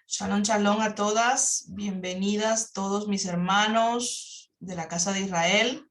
Shalom, shalom a todas. Bienvenidas todos mis hermanos de la Casa de Israel.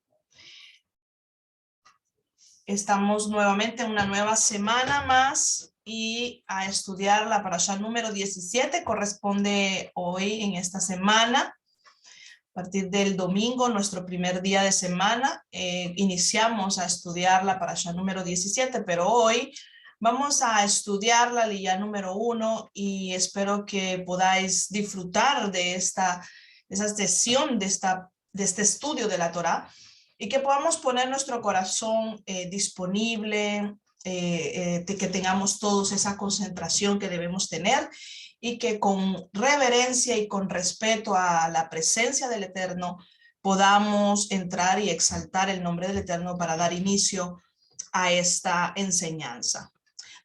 Estamos nuevamente en una nueva semana más y a estudiar la parashá número 17. Corresponde hoy en esta semana. A partir del domingo, nuestro primer día de semana, iniciamos a estudiar la parashá número 17, pero hoy vamos a estudiar la aliyá número 1 y espero que podáis disfrutar de esa sesión, de este estudio de la Torá, y que podamos poner nuestro corazón disponible, que tengamos todos esa concentración que debemos tener, y que con reverencia y con respeto a la presencia del Eterno podamos entrar y exaltar el nombre del Eterno para dar inicio a esta enseñanza.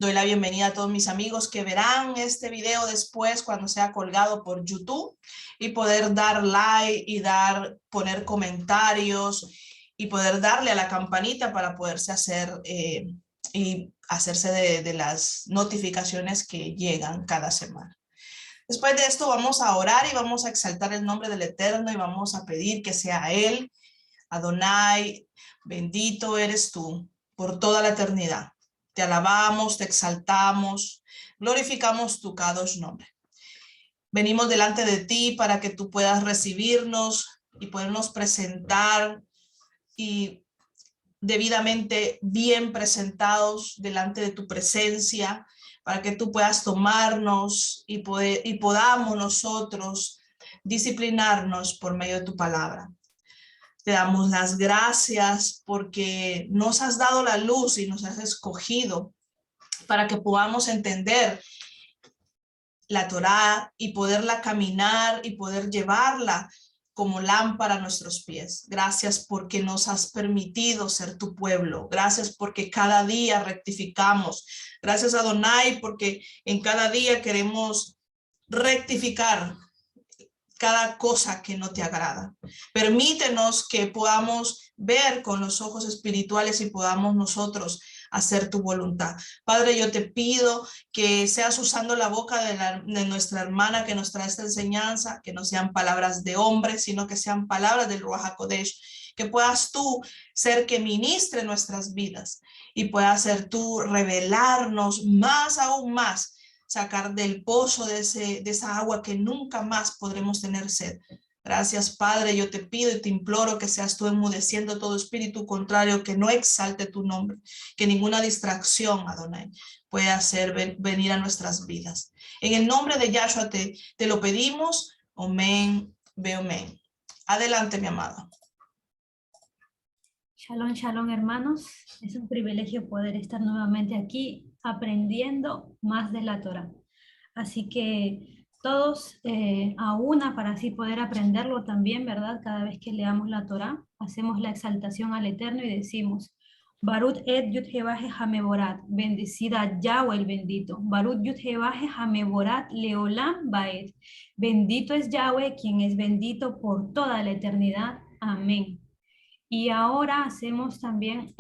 Doy la bienvenida a todos mis amigos que verán este video después cuando sea colgado por YouTube, y poder dar like y poner comentarios y poder darle a la campanita para poderse hacer y hacerse de las notificaciones que llegan cada semana. Después de esto vamos a orar y vamos a exaltar el nombre del Eterno y vamos a pedir que sea Él, Adonai, bendito eres tú por toda la eternidad. Te alabamos, te exaltamos, glorificamos tu Kadosh nombre. Venimos delante de ti para que tú puedas recibirnos y podernos presentar y debidamente bien presentados delante de tu presencia, para que tú puedas tomarnos y podamos nosotros disciplinarnos por medio de tu palabra. Te damos las gracias porque nos has dado la luz y nos has escogido para que podamos entender la Torá y poderla caminar y poder llevarla como lámpara a nuestros pies. Gracias porque nos has permitido ser tu pueblo. Gracias porque cada día rectificamos. Gracias, Adonai, porque en cada día queremos rectificar cada cosa que no te agrada. Permítenos que podamos ver con los ojos espirituales y podamos nosotros hacer tu voluntad. Padre, yo te pido que seas usando la boca de nuestra hermana que nos trae esta enseñanza, que no sean palabras de hombre, sino que sean palabras del Ruach HaKodesh, que puedas tú ser que ministre nuestras vidas y puedas ser tú revelarnos aún más, sacar del pozo de esa agua que nunca más podremos tener sed. Gracias, Padre, yo te pido y te imploro que seas tú enmudeciendo todo espíritu contrario, que no exalte tu nombre, que ninguna distracción, Adonai, pueda hacer venir a nuestras vidas. En el nombre de Yahshua te lo pedimos, amén, amén. Adelante, mi amada. Shalom, shalom, hermanos. Es un privilegio poder estar nuevamente aquí aprendiendo más de la Torá. Así que todos a una para así poder aprenderlo también, ¿verdad? Cada vez que leamos la Torá, hacemos la exaltación al Eterno y decimos, Barut et Yud Jevaje Hameborat, bendecida Yahweh el bendito. Barut Yud Jevaje Hameborat Leolam Baed. Bendito es Yahweh, quien es bendito por toda la eternidad. Amén. Y ahora hacemos también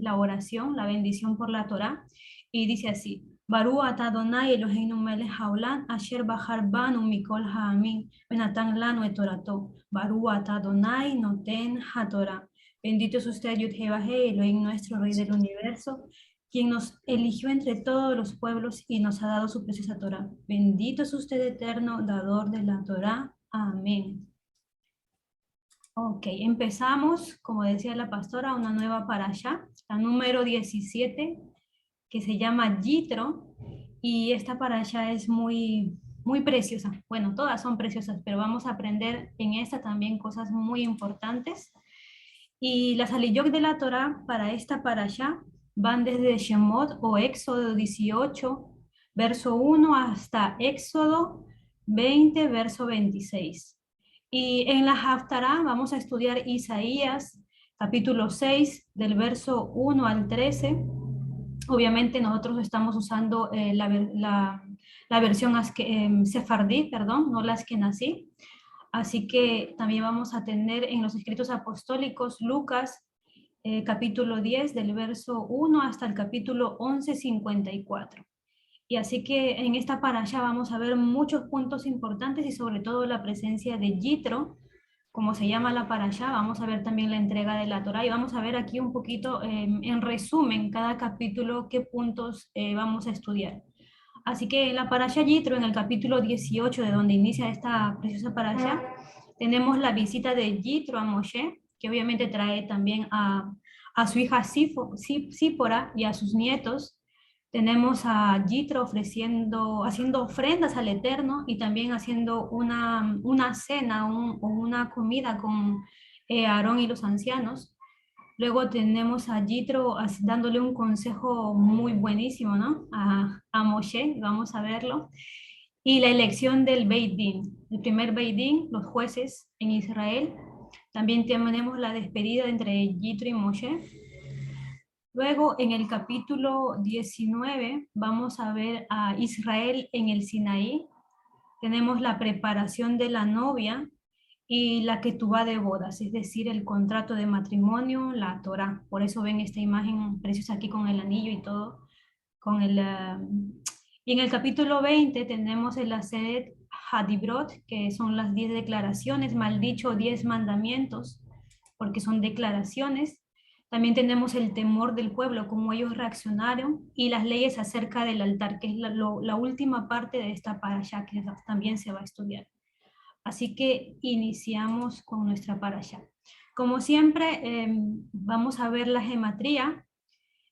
la oración, la bendición por la Torá, y dice así, Baru ata Adonai Eloheinu melech haolam, asher bahar banu mikol ha'amin, benatan lanu et torato, Baru ata Adonai noten haTorá. Bendito es usted, Yud-Heh-Vah-Heh, Elohim nuestro Rey del Universo, quien nos eligió entre todos los pueblos y nos ha dado su preciosa Torá. Bendito es usted, eterno, dador de la Torá. Amén. Ok, empezamos, como decía la pastora, una nueva parashá, la número 17, que se llama Yitro, y esta parashá es muy preciosa. Bueno, todas son preciosas, pero vamos a aprender en esta también cosas muy importantes. Y las aliyot de la Torá para esta parashá van desde Shemot o Éxodo 18, verso 1, hasta Éxodo 20, verso 26. Y en la Haftará vamos a estudiar Isaías, capítulo 6, del verso 1 al 13. Obviamente nosotros estamos usando la versión sefardí, perdón, no la askenazí. Así que también vamos a tener en los escritos apostólicos Lucas, capítulo 10, del verso 1 hasta el capítulo 11, 54. Y así que en esta parasha vamos a ver muchos puntos importantes y sobre todo la presencia de Yitro, como se llama la parasha. Vamos a ver también la entrega de la Torá y vamos a ver aquí un poquito en resumen cada capítulo qué puntos vamos a estudiar. Así que en la parasha Yitro, en el capítulo 18 de donde inicia esta preciosa parasha, tenemos la visita de Yitro a Moshe, que obviamente trae también a su hija Sípora y a sus nietos. Tenemos a Yitro haciendo ofrendas al Eterno y también haciendo una cena o una comida con Aarón y los ancianos. Luego tenemos a Yitro dándole un consejo muy buenísimo, ¿no? A Moshe, vamos a verlo. Y la elección del Beit Din, el primer Beit Din, los jueces en Israel. También tenemos la despedida entre Yitro y Moshe. Luego, en el capítulo 19, vamos a ver a Israel en el Sinaí. Tenemos la preparación de la novia y la ketubá de bodas, es decir, el contrato de matrimonio, la Torá. Por eso ven esta imagen preciosa aquí con el anillo y todo. Y en el capítulo 20 tenemos el Aseret Hadibrot, que son las 10 declaraciones, mal dicho 10 mandamientos, porque son declaraciones. También tenemos el temor del pueblo, cómo ellos reaccionaron, y las leyes acerca del altar, que es la última parte de esta parasha, que también se va a estudiar. Así que iniciamos con nuestra parasha. Como siempre, vamos a ver la gematría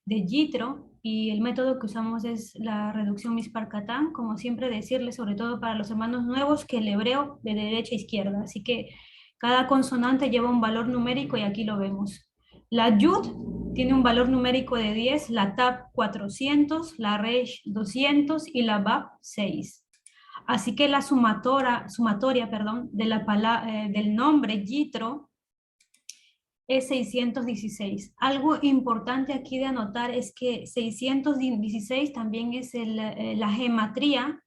de Yitro, y el método que usamos es la reducción Mispar-Catán, como siempre decirles, sobre todo para los hermanos nuevos, que el hebreo de derecha a izquierda, así que cada consonante lleva un valor numérico y aquí lo vemos. La Yud tiene un valor numérico de 10, la Tab 400, la Resh 200 y la Bab 6. Así que la sumatoria del nombre Yitro es 616. Algo importante aquí de anotar es que 616 también es la gematría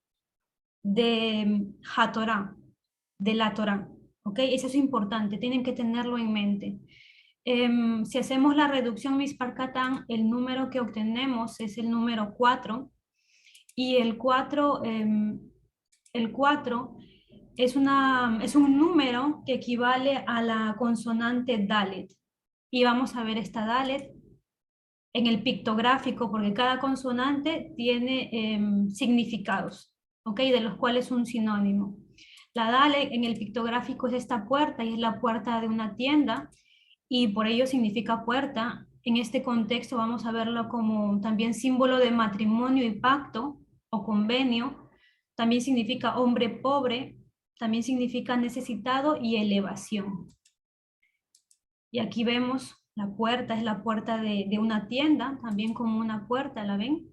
de HaTorah, de la Torah. ¿Ok? Eso es importante, tienen que tenerlo en mente. Si hacemos la reducción Mispar-Catán, el número que obtenemos es el número 4, y el 4 es un número que equivale a la consonante Dalet. Y vamos a ver esta Dalet en el pictográfico, porque cada consonante tiene significados, ¿ok? De los cuales un sinónimo. La Dalet en el pictográfico es esta puerta y es la puerta de una tienda y por ello significa puerta. En este contexto vamos a verlo como también símbolo de matrimonio y pacto o convenio. También significa hombre pobre, también significa necesitado y elevación. Y aquí vemos la puerta, es la puerta de una tienda, también como una puerta, ¿la ven?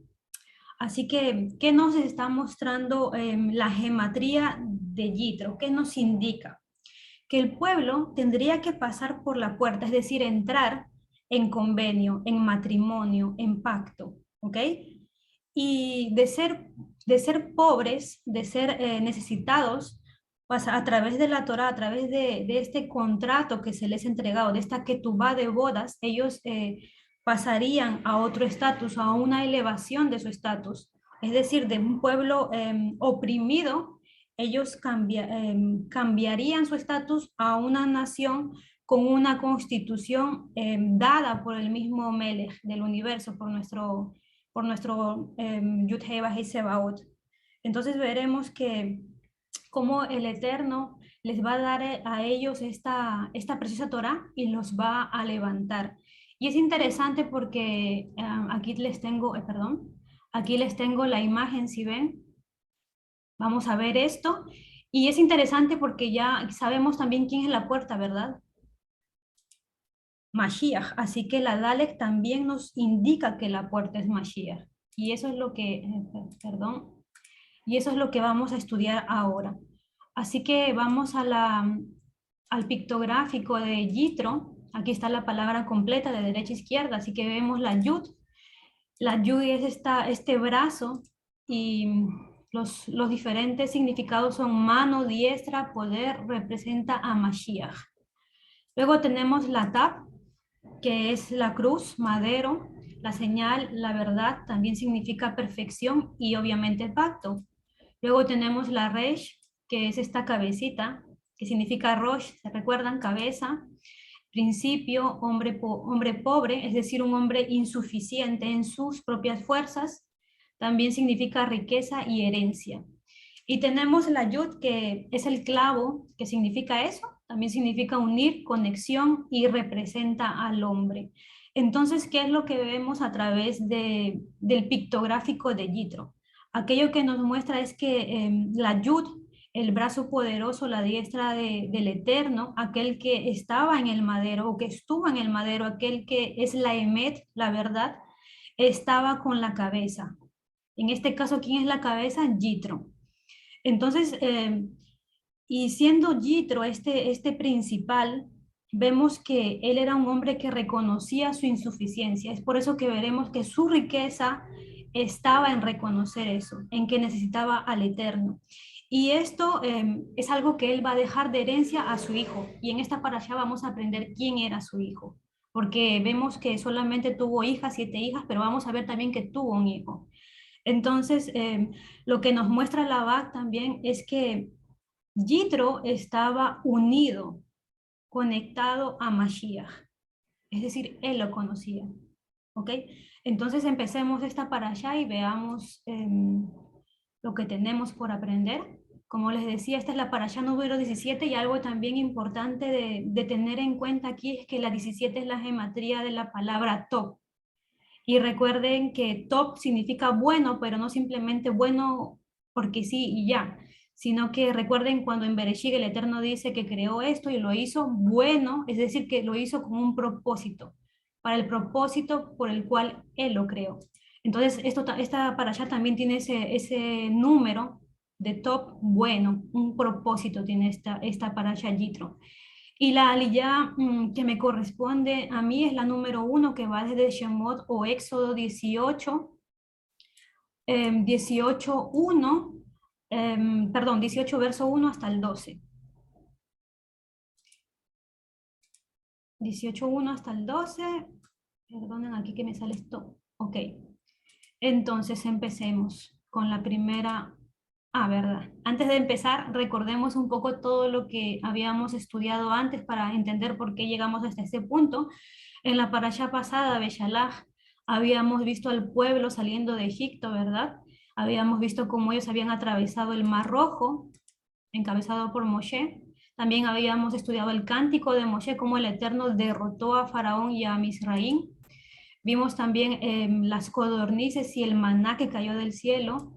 Así que, ¿qué nos está mostrando la gematría de Yitro? ¿Qué nos indica? Que el pueblo tendría que pasar por la puerta, es decir, entrar en convenio, en matrimonio, en pacto, ¿ok? Y de ser pobres, de ser necesitados, a través de la Torá, a través de este contrato que se les ha entregado, de esta ketubá de bodas, ellos pasarían a otro estatus, a una elevación de su estatus. Es decir, de un pueblo oprimido, ellos cambiarían su estatus a una nación con una constitución dada por el mismo Melech del universo, por nuestro Yud-Heh Vah-Heh Sebaot. Entonces veremos que cómo el Eterno les va a dar a ellos esta preciosa Torah y los va a levantar. Y es interesante porque aquí les tengo, aquí les tengo la imagen, si ven. Vamos a ver esto. Y es interesante porque ya sabemos también quién es la puerta, ¿verdad? Mashiach. Así que la Dalek también nos indica que la puerta es Mashiach. Y eso es lo que, y eso es lo que vamos a estudiar ahora. Así que vamos al pictográfico de Yitro. Aquí está la palabra completa de derecha a izquierda, así que vemos la Yud. La Yud es este brazo y los diferentes significados son mano, diestra, poder, representa a Mashiach. Luego tenemos la Tab, que es la cruz, madero. La señal, la verdad, también significa perfección y obviamente pacto. Luego tenemos la Resh, que es esta cabecita, que significa Rosh, ¿se recuerdan? Cabeza. Principio, hombre pobre, es decir, un hombre insuficiente en sus propias fuerzas. También significa riqueza y herencia. Y tenemos la Yud, que es el clavo, que significa eso. También significa unir, conexión y representa al hombre. Entonces, ¿qué es lo que vemos a través del pictográfico de Yitro? Aquello que nos muestra es que la Yud, el brazo poderoso, la diestra del Eterno, aquel que estaba en el madero o que estuvo en el madero, aquel que es la Emet, la verdad, estaba con la cabeza. En este caso, ¿quién es la cabeza? Yitro. Entonces, y siendo Yitro este principal, vemos que él era un hombre que reconocía su insuficiencia. Es por eso que veremos que su riqueza estaba en reconocer eso, en que necesitaba al Eterno. Y esto es algo que él va a dejar de herencia a su hijo. Y en esta parasha vamos a aprender quién era su hijo. Porque vemos que solamente tuvo hijas, 7 hijas, pero vamos a ver también que tuvo un hijo. Entonces, lo que nos muestra la BAC también es que Yitro estaba unido, conectado a Mashiach. Es decir, él lo conocía. ¿Ok? Entonces empecemos esta parasha y veamos lo que tenemos por aprender. Como les decía, esta es la parasha número 17 y algo también importante de tener en cuenta aquí es que la 17 es la gematría de la palabra top. Y recuerden que top significa bueno, pero no simplemente bueno porque sí y ya, sino que recuerden cuando en Bereshit el Eterno dice que creó esto y lo hizo bueno, es decir, que lo hizo con un propósito, para el propósito por el cual Él lo creó. Entonces, esta para allá también tiene ese número de top bueno, un propósito tiene esta para allá Yitro. Y la aliyá que me corresponde a mí es la número 1, que va desde Shemot o Éxodo 18, 18:1, perdón, 18 verso 1 hasta el 12. 18:1 hasta el 12. Perdonen aquí que me sale esto. Ok. Entonces empecemos con la primera. Ah, verdad. Antes de empezar, recordemos un poco todo lo que habíamos estudiado antes para entender por qué llegamos hasta este punto. En la parasha pasada, Beshalach, habíamos visto al pueblo saliendo de Egipto, ¿verdad? Habíamos visto cómo ellos habían atravesado el Mar Rojo, encabezado por Moshe. También habíamos estudiado el cántico de Moshe, cómo el Eterno derrotó a Faraón y a Misraín. Vimos también las codornices y el maná que cayó del cielo.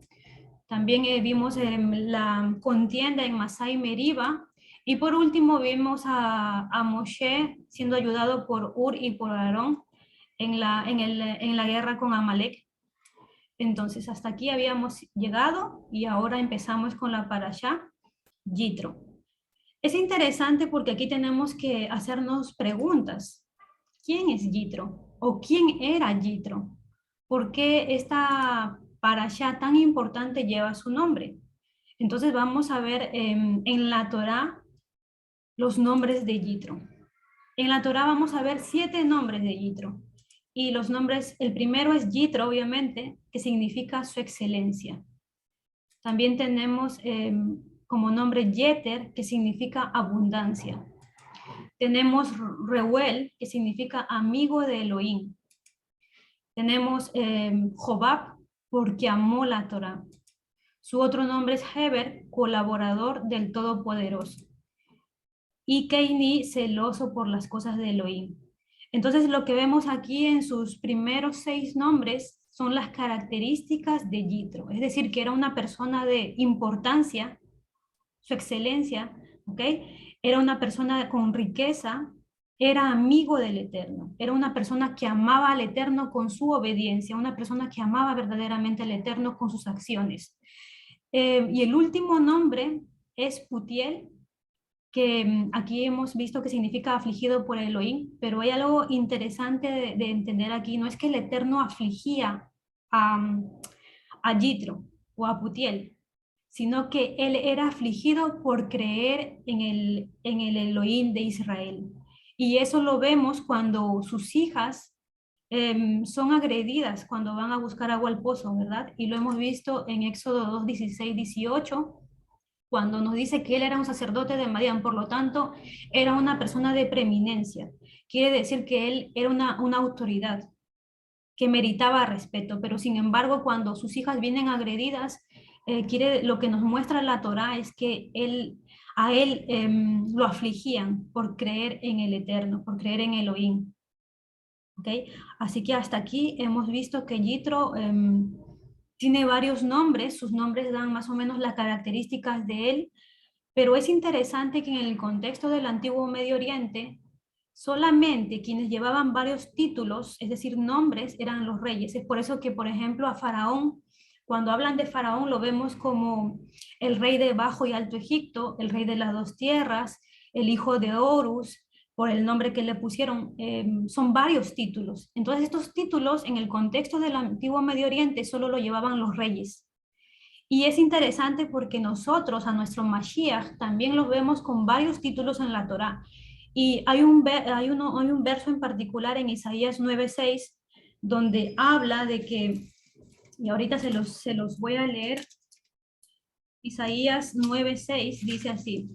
También vimos la contienda en Masá y Meriba. Y por último vimos a Moshe siendo ayudado por Ur y por Aarón en la guerra con Amalek. Entonces hasta aquí habíamos llegado y ahora empezamos con la parashá Yitro. Es interesante porque aquí tenemos que hacernos preguntas. ¿Quién es Yitro? ¿O quién era Yitro? ¿Por qué esta parashá tan importante lleva su nombre? Entonces vamos a ver en la Torá los nombres de Yitro. En la Torá vamos a ver 7 nombres de Yitro. Y los nombres, el primero es Yitro, obviamente, que significa su excelencia. También tenemos como nombre Yeter, que significa abundancia. Tenemos Reuel, que significa amigo de Elohim. Tenemos Jobab, porque amó la Torá. Su otro nombre es Heber, colaborador del Todopoderoso. Y Keini, celoso por las cosas de Elohim. Entonces lo que vemos aquí en sus primeros 6 nombres son las características de Yitro. Es decir, que era una persona de importancia, su excelencia, ¿ok? Era una persona con riqueza, era amigo del Eterno, era una persona que amaba al Eterno con su obediencia, una persona que amaba verdaderamente al Eterno con sus acciones. Y el último nombre es Putiel, que aquí hemos visto que significa afligido por Elohim, pero hay algo interesante de entender aquí, no es que el Eterno afligía a Yitro o a Putiel, sino que él era afligido por creer en el Elohim de Israel. Y eso lo vemos cuando sus hijas son agredidas cuando van a buscar agua al pozo, ¿verdad? Y lo hemos visto en Éxodo 2, 16, 18, cuando nos dice que él era un sacerdote de Madián, por lo tanto, era una persona de preeminencia. Quiere decir que él era una autoridad que meritaba respeto, pero sin embargo, cuando sus hijas vienen agredidas, lo que nos muestra la Torá es que a él lo afligían por creer en el Eterno, por creer en Elohim. ¿Okay? Así que hasta aquí hemos visto que Yitro tiene varios nombres, sus nombres dan más o menos las características de él, pero es interesante que en el contexto del antiguo Medio Oriente, solamente quienes llevaban varios títulos, es decir, nombres, eran los reyes. Es por eso que, por ejemplo, a Faraón, cuando hablan de Faraón, lo vemos como el rey de Bajo y Alto Egipto, el rey de las dos tierras, el hijo de Horus, por el nombre que le pusieron, son varios títulos. Entonces, estos títulos en el contexto del antiguo Medio Oriente solo lo llevaban los reyes. Y es interesante porque nosotros, a nuestro Mashiach, también los vemos con varios títulos en la Torá. Y hay un verso en particular en Isaías 9:6 donde habla de que, y ahorita se los voy a leer, Isaías 9:6 dice así,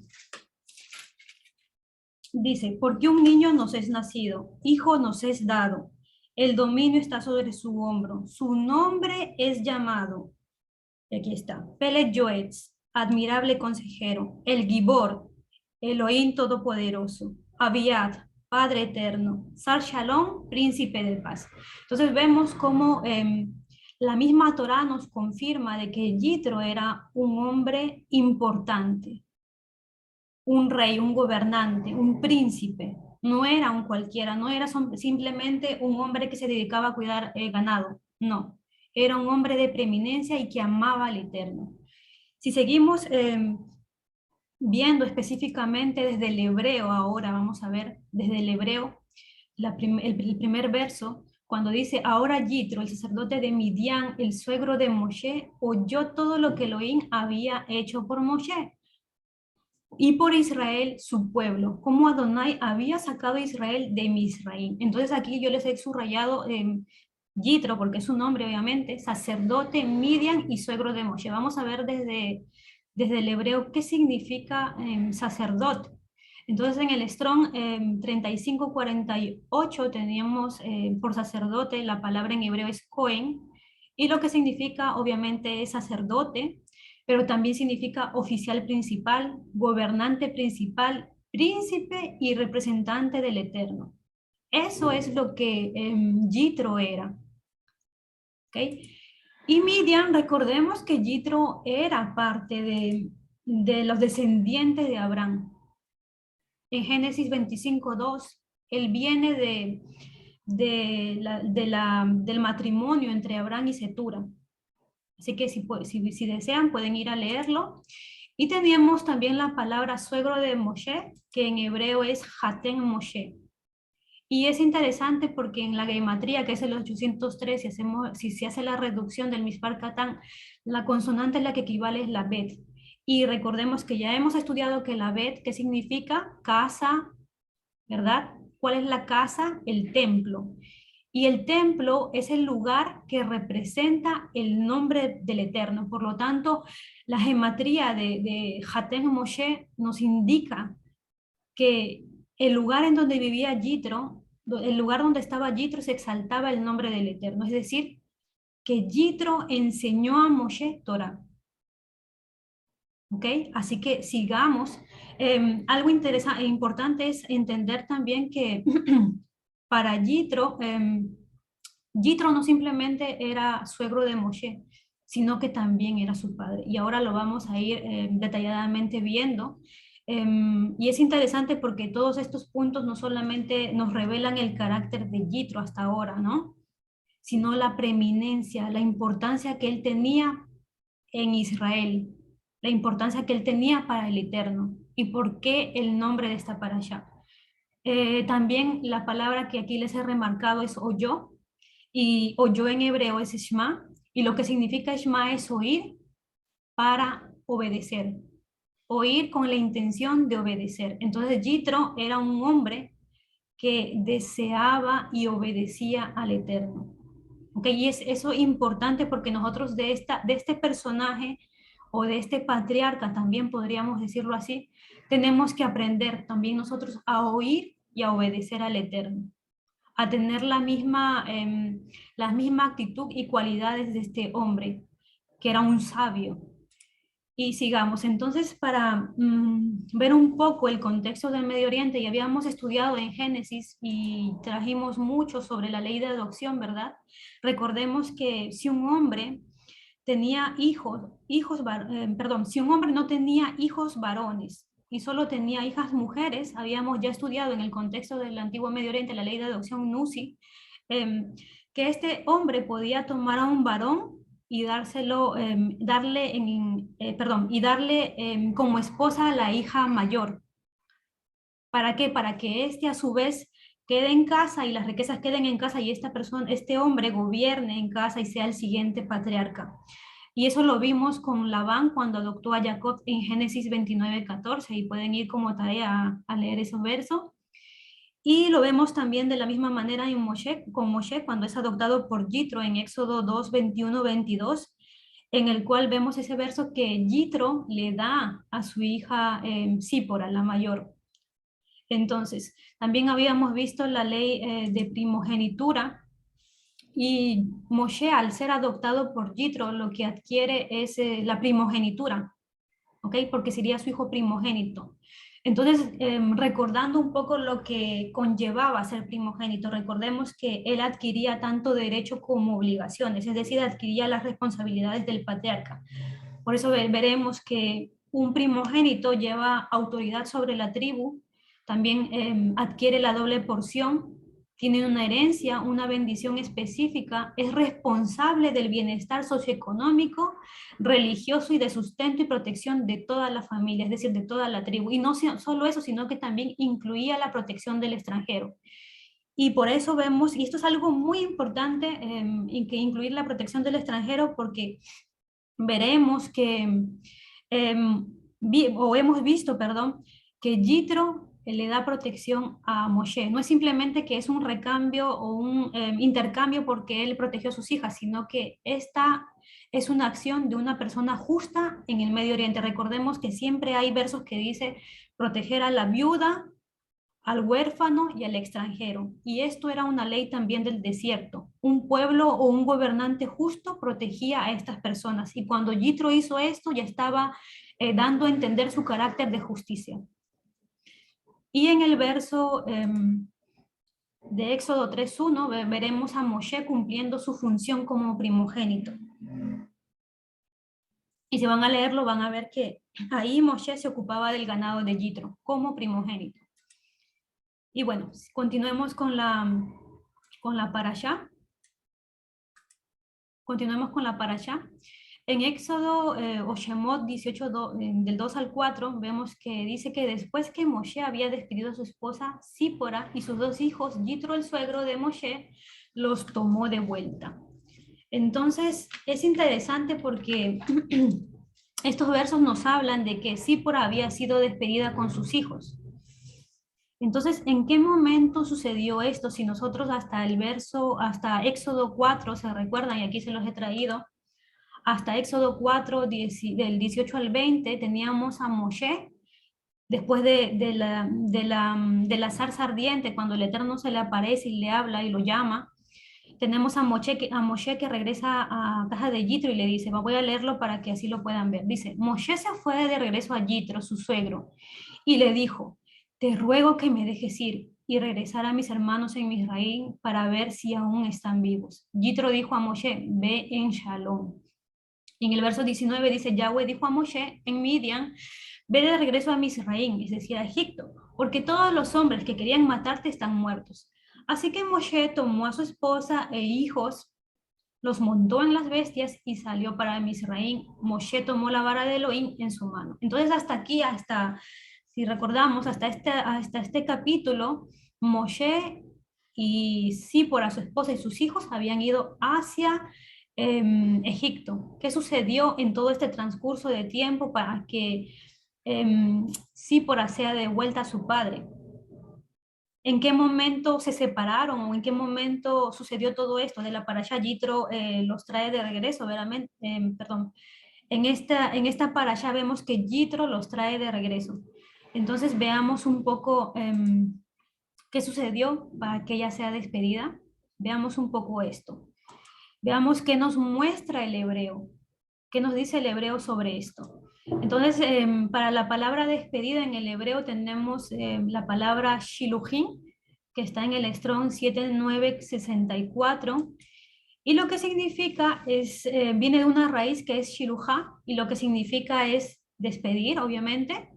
dice, porque un niño nos es nacido, hijo nos es dado, el dominio está sobre su hombro, su nombre es llamado. Y aquí está. Pelet Yoetz, admirable consejero. El Gibor, Elohim todopoderoso. Abiad, Padre eterno. Sar Shalom, príncipe de paz. Entonces vemos cómo la misma Torá nos confirma de que Yitro era un hombre importante, un rey, un gobernante, un príncipe. No era un cualquiera, no era simplemente un hombre que se dedicaba a cuidar ganado, no. Era un hombre de preeminencia y que amaba al Eterno. Si seguimos viendo específicamente desde el hebreo, ahora vamos a ver desde el hebreo, el primer verso, cuando dice, ahora Yitro, el sacerdote de Midian, el suegro de Moshe, oyó todo lo que Elohim había hecho por Moshe y por Israel su pueblo, como Adonai había sacado a Israel de Misraim. Entonces aquí yo les he subrayado Yitro, porque es su nombre obviamente, sacerdote, Midian y suegro de Moshe. Vamos a ver desde el hebreo qué significa sacerdote. Entonces en el Strong 3548 teníamos por sacerdote, la palabra en hebreo es Cohen, y lo que significa obviamente es sacerdote, pero también significa oficial principal, gobernante principal, príncipe y representante del Eterno. Eso es lo que Yitro era. ¿Okay? Y Midian, recordemos que Yitro era parte de los descendientes de Abraham. En Génesis 25:2, él viene del matrimonio entre Abraham y Setura. Así que si desean pueden ir a leerlo. Y teníamos también la palabra suegro de Moshe, que en hebreo es Haten Moshe. Y es interesante porque en la gematría, que es el 803, si se hace la reducción del Mishpar Katán, la consonante es la que equivale es la Bet. Y recordemos que ya hemos estudiado que la Bet, ¿qué significa? Casa, ¿verdad? ¿Cuál es la casa? El templo. Y el templo es el lugar que representa el nombre del Eterno. Por lo tanto, la gematría de Hatem Moshe nos indica que el lugar en donde vivía Yitro, el lugar donde estaba Yitro, se exaltaba el nombre del Eterno. Es decir, que Yitro enseñó a Moshe Torah. ¿Ok? Así que sigamos. Algo interesante e importante es entender también que para Yitro, Yitro no simplemente era suegro de Moshe, sino que también era su padre. Y ahora lo vamos a ir detalladamente viendo. Y es interesante porque todos estos puntos no solamente nos revelan el carácter de Yitro hasta ahora, ¿no? Sino la preeminencia, la importancia que él tenía en Israel, la importancia que él tenía para el Eterno y por qué el nombre de esta parasha. También la palabra que aquí les he remarcado es oyó, y oyó en hebreo es Shema, y lo que significa Shema es oír para obedecer, oír con la intención de obedecer. Entonces Yitro era un hombre que deseaba y obedecía al Eterno. ¿Ok? Y es eso importante porque nosotros de este personaje o de este patriarca, también podríamos decirlo así, tenemos que aprender también nosotros a oír y a obedecer al Eterno, a tener la misma actitud y cualidades de este hombre, que era un sabio. Y sigamos, entonces para ver un poco el contexto del Medio Oriente, ya habíamos estudiado en Génesis y trajimos mucho sobre la ley de adopción, ¿verdad? Recordemos que si un hombre tenía perdón, si un hombre no tenía hijos varones y solo tenía hijas mujeres, habíamos ya estudiado en el contexto del antiguo Medio Oriente la ley de adopción Nusi, que este hombre podía tomar a un varón y darle como esposa a la hija mayor. ¿Para qué? Para que éste a su vez quede en casa y las riquezas queden en casa y este hombre gobierne en casa y sea el siguiente patriarca. Y eso lo vimos con Labán cuando adoptó a Jacob en Génesis 29:14 y pueden ir como tarea a leer esos versos. Y lo vemos también de la misma manera con Moshe cuando es adoptado por Yitro en Éxodo 2:21-22, en el cual vemos ese verso que Yitro le da a su hija Sípora, la mayor. Entonces, también habíamos visto la ley de primogenitura y Moshe, al ser adoptado por Yitro, lo que adquiere es la primogenitura, ¿ok? Porque sería su hijo primogénito. Entonces, recordando un poco lo que conllevaba ser primogénito, recordemos que él adquiría tanto derecho como obligaciones, es decir, adquiría las responsabilidades del patriarca. Por eso veremos que un primogénito lleva autoridad sobre la tribu, también adquiere la doble porción, tiene una herencia, una bendición específica, es responsable del bienestar socioeconómico, religioso y de sustento y protección de toda la familia, es decir, de toda la tribu. Y no solo eso, sino que también incluía la protección del extranjero. Y por eso vemos, y esto es algo muy importante, que incluir la protección del extranjero, porque veremos que, o hemos visto, perdón, que Yitro le da protección a Moshe. No es simplemente que es un recambio o un intercambio porque él protegió a sus hijas, sino que esta es una acción de una persona justa en el Medio Oriente. Recordemos que siempre hay versos que dice proteger a la viuda, al huérfano y al extranjero. Y esto era una ley también del desierto. Un pueblo o un gobernante justo protegía a estas personas. Y cuando Yitro hizo esto, ya estaba dando a entender su carácter de justicia. Y en el verso de Éxodo 3:1 veremos a Moshe cumpliendo su función como primogénito. Y si van a leerlo, van a ver que ahí Moshe se ocupaba del ganado de Yitro como primogénito. Y bueno, continuemos con la parashá. Continuemos con la parashá. En Éxodo o Shemot 18, del 2 al 4, vemos que dice que después que Moshe había despedido a su esposa Sípora y sus dos hijos, Yitro, el suegro de Moshe, los tomó de vuelta. Entonces, es interesante porque estos versos nos hablan de que Sípora había sido despedida con sus hijos. Entonces, ¿en qué momento sucedió esto? Si nosotros hasta Éxodo 4, se recuerdan, y aquí se los he traído, hasta Éxodo 4, del 18 al 20, teníamos a Moshe, después de la zarza ardiente, cuando el Eterno se le aparece y le habla y lo llama, tenemos a Moshe que regresa a casa de Yitro y le dice, voy a leerlo para que así lo puedan ver. Dice, Moshe se fue de regreso a Yitro, su suegro, y le dijo, te ruego que me dejes ir y regresar a mis hermanos en Misraín para ver si aún están vivos. Yitro dijo a Moshe, ve en Shalom. Y en el verso 19 dice, Yahweh dijo a Moshe en Midian, ve de regreso a Misraín, es decir, a Egipto, porque todos los hombres que querían matarte están muertos. Así que Moshe tomó a su esposa e hijos, los montó en las bestias y salió para Misraín. Moshe tomó la vara de Elohim en su mano. Entonces hasta aquí, si recordamos, hasta este capítulo, Moshe y Sípora, su esposa y sus hijos habían ido hacia Egipto. ¿Qué sucedió en todo este transcurso de tiempo para que Sípora sea devuelta a su padre? ¿En qué momento se separaron o en qué momento sucedió todo esto? De la parasha Yitro los trae de regreso, veramente, perdón. En esta parasha vemos que Yitro los trae de regreso. Entonces veamos un poco qué sucedió para que ella sea despedida. Veamos un poco esto. Veamos qué nos muestra el hebreo. ¿Qué nos dice el hebreo sobre esto? Entonces, para la palabra despedida en el hebreo tenemos la palabra shiluchim, que está en el Strong 7964, y lo que significa es, viene de una raíz que es shiluja, y lo que significa es despedir, obviamente,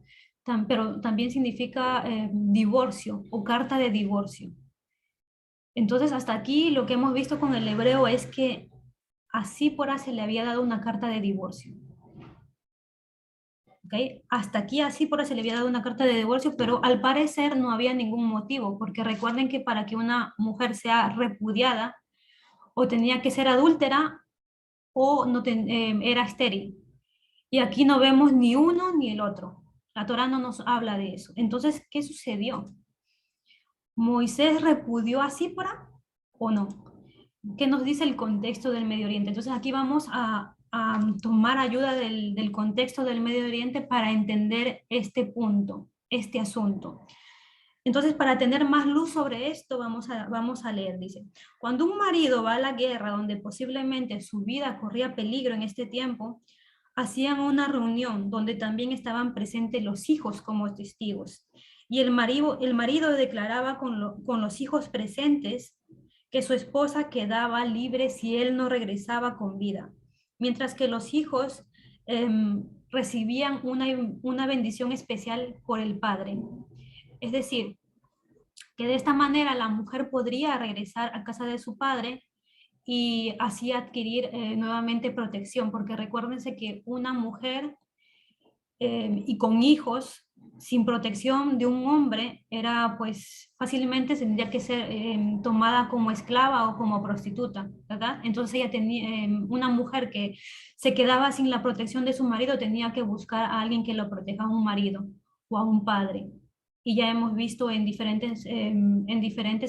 pero también significa divorcio o carta de divorcio. Entonces, hasta aquí lo que hemos visto con el hebreo es que a Sípora se le había dado una carta de divorcio. ¿Okay? Hasta aquí a Sípora se le había dado una carta de divorcio, pero al parecer no había ningún motivo, porque recuerden que para que una mujer sea repudiada, o tenía que ser adúltera o no era estéril. Y aquí no vemos ni uno ni el otro. La Torá no nos habla de eso. Entonces, ¿qué sucedió? ¿Moisés repudió a Sípora o no? ¿Qué nos dice el contexto del Medio Oriente? Entonces aquí vamos a tomar ayuda del contexto del Medio Oriente para entender este punto, este asunto. Entonces, para tener más luz sobre esto, vamos a leer, dice, cuando un marido va a la guerra donde posiblemente su vida corría peligro en este tiempo, hacían una reunión donde también estaban presentes los hijos como testigos. Y el marido declaraba con los hijos presentes que su esposa quedaba libre si él no regresaba con vida, mientras que los hijos recibían una bendición especial por el padre. Es decir, que de esta manera la mujer podría regresar a casa de su padre y así adquirir nuevamente protección, porque recuérdense que una mujer y con hijos sin protección de un hombre era pues fácilmente tendría que ser tomada como esclava o como prostituta, ¿verdad? Entonces ella tenía una mujer que se quedaba sin la protección de su marido tenía que buscar a alguien que lo proteja, a un marido o a un padre. Y ya hemos visto en diferentes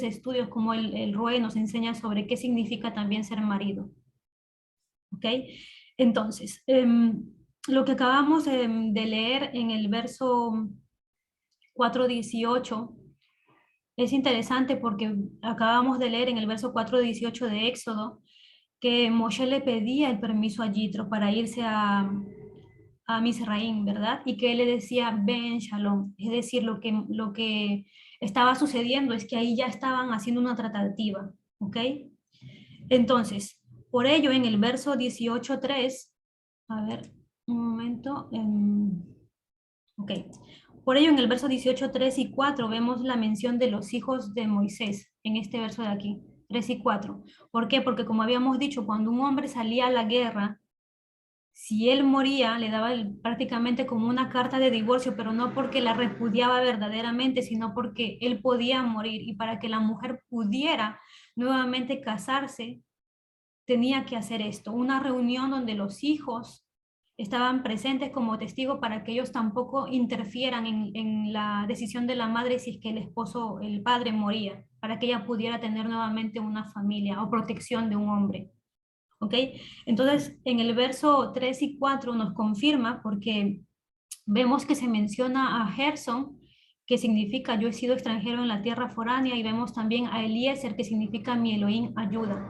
estudios cómo el ROE nos enseña sobre qué significa también ser marido. ¿Ok? Entonces, lo que acabamos de leer en el verso 4:18 es interesante porque acabamos de leer en el verso 4:18 de Éxodo que Moshe le pedía el permiso a Yitro para irse a Misraín, ¿verdad? Y que él le decía, ven, shalom. Es decir, lo que estaba sucediendo es que ahí ya estaban haciendo una tratativa, ¿ok? Entonces, por ello, en el verso 18:3, a ver, un momento, ok. Por ello, en el verso 18:3 y 4 vemos la mención de los hijos de Moisés, en este verso de aquí, 3 y 4. ¿Por qué? Porque como habíamos dicho, cuando un hombre salía a la guerra, si él moría, le daba prácticamente como una carta de divorcio, pero no porque la repudiaba verdaderamente, sino porque él podía morir. Y para que la mujer pudiera nuevamente casarse, tenía que hacer esto, una reunión donde los hijos estaban presentes como testigos para que ellos tampoco interfieran en la decisión de la madre si es que el esposo, el padre moría, para que ella pudiera tener nuevamente una familia o protección de un hombre. ¿Ok? Entonces, en el verso 3 y 4 nos confirma porque vemos que se menciona a Gerson, que significa yo he sido extranjero en la tierra foránea, y vemos también a Eliezer, que significa mi Elohim ayuda.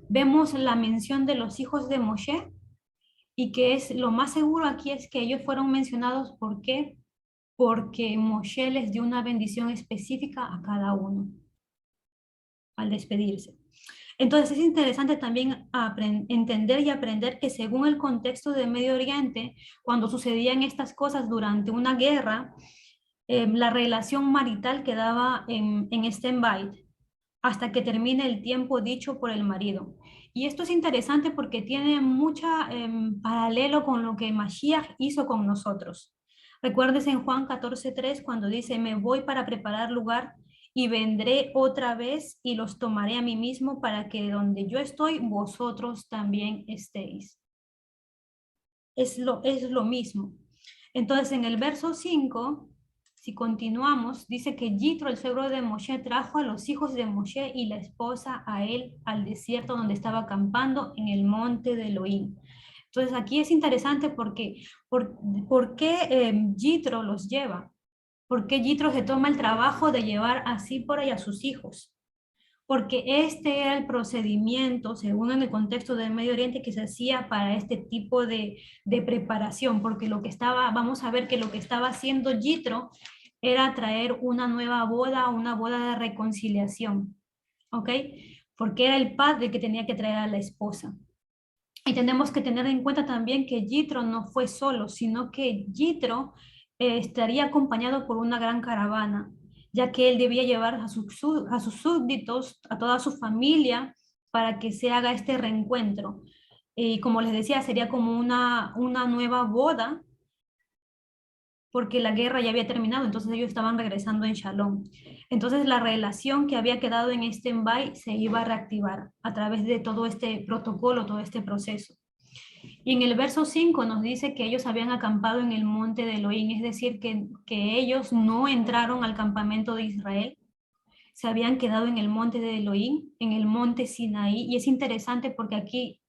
Vemos la mención de los hijos de Moshe, y que es lo más seguro aquí es que ellos fueron mencionados. ¿Por qué? Porque Moshe les dio una bendición específica a cada uno al despedirse. Entonces es interesante también entender y aprender que según el contexto del Medio Oriente, cuando sucedían estas cosas durante una guerra, la relación marital quedaba en stand-by hasta que termine el tiempo dicho por el marido. Y esto es interesante porque tiene mucha paralelo con lo que Mashiach hizo con nosotros. Recuerdes en Juan 14:3 cuando dice, me voy para preparar lugar y vendré otra vez y los tomaré a mí mismo para que donde yo estoy, vosotros también estéis. Es lo mismo. Entonces en el verso 5, si continuamos, dice que Yitro, el suegro de Moshe, trajo a los hijos de Moshe y la esposa a él al desierto donde estaba acampando en el monte de Elohim. Entonces aquí es interesante porque, ¿por qué Yitro los lleva? ¿Por qué Yitro se toma el trabajo de llevar a Sípora y a sus hijos? Porque este era el procedimiento, según en el contexto del Medio Oriente, que se hacía para este tipo de preparación, porque lo que estaba, vamos a ver que lo que estaba haciendo Yitro era traer una nueva boda, una boda de reconciliación, ¿ok? Porque era el padre que tenía que traer a la esposa. Y tenemos que tener en cuenta también que Yitro no fue solo, sino que Yitro estaría acompañado por una gran caravana, ya que él debía llevar a sus súbditos, a toda su familia, para que se haga este reencuentro. Y como les decía, sería como una nueva boda, porque la guerra ya había terminado, entonces ellos estaban regresando en Shalom. Entonces la relación que había quedado en stand-by se iba a reactivar a través de todo este protocolo, todo este proceso. Y en el verso 5 nos dice que ellos habían acampado en el monte de Elohim, es decir, que ellos no entraron al campamento de Israel, se habían quedado en el monte de Elohim, en el monte Sinaí, y es interesante porque aquí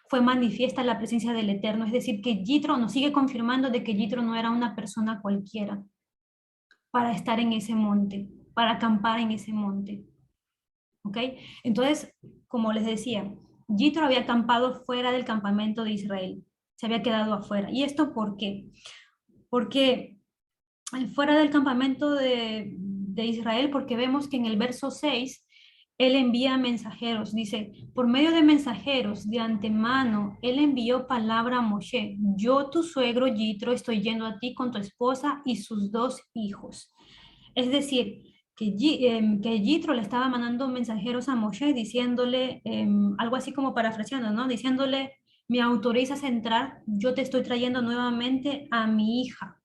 fue manifiesta la presencia del Eterno, es decir, que Yitro nos sigue confirmando de que Yitro no era una persona cualquiera para estar en ese monte, para acampar en ese monte. ¿Ok? Entonces, como les decía, Yitro había acampado fuera del campamento de Israel, se había quedado afuera. ¿Y esto por qué? Porque fuera del campamento de Israel, porque vemos que en el verso 6, él envía mensajeros, dice, por medio de mensajeros de antemano, él envió palabra a Moshe, yo tu suegro Yitro estoy yendo a ti con tu esposa y sus 2 hijos. Es decir, que Yitro le estaba mandando mensajeros a Moshe diciéndole algo así como parafraseando, ¿no? Diciéndole, me autorizas a entrar, yo te estoy trayendo nuevamente a mi hija.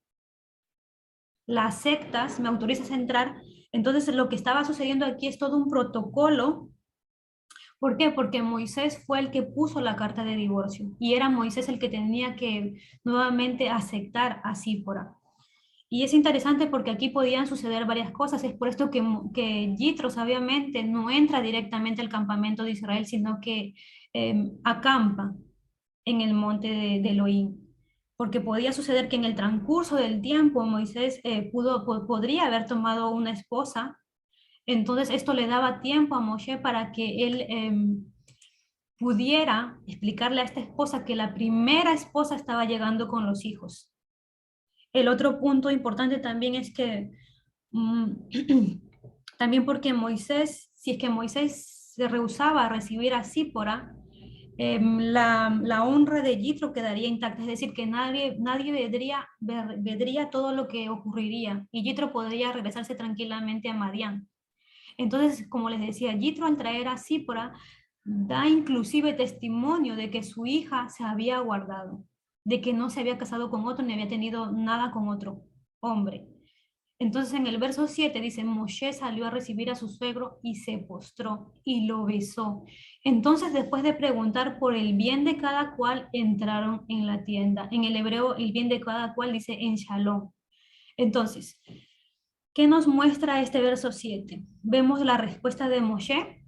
Las sectas, me autorizas a entrar. Entonces lo que estaba sucediendo aquí es todo un protocolo. ¿Por qué? Porque Moisés fue el que puso la carta de divorcio y era Moisés el que tenía que nuevamente aceptar a Sípora. Y es interesante porque aquí podían suceder varias cosas. Es por esto que Yitro, sabiamente, no entra directamente al campamento de Israel, sino que acampa en el monte de Elohim. Porque podía suceder que en el transcurso del tiempo Moisés podría haber tomado una esposa. Entonces esto le daba tiempo a Moshe para que él pudiera explicarle a esta esposa que la primera esposa estaba llegando con los hijos. El otro punto importante también es que también porque Moisés, si es que Moisés se rehusaba a recibir a Sípora, la honra de Yitro quedaría intacta, es decir, que nadie vedría todo lo que ocurriría y Yitro podría regresarse tranquilamente a Madián. Entonces, como les decía, Yitro al traer a Sípora da inclusive testimonio de que su hija se había guardado, de que no se había casado con otro ni había tenido nada con otro hombre. Entonces en el verso 7 dice, Moshe salió a recibir a su suegro y se postró y lo besó. Entonces después de preguntar por el bien de cada cual, entraron en la tienda. En el hebreo el bien de cada cual dice en shalom. Entonces, ¿qué nos muestra este verso 7? Vemos la respuesta de Moshe,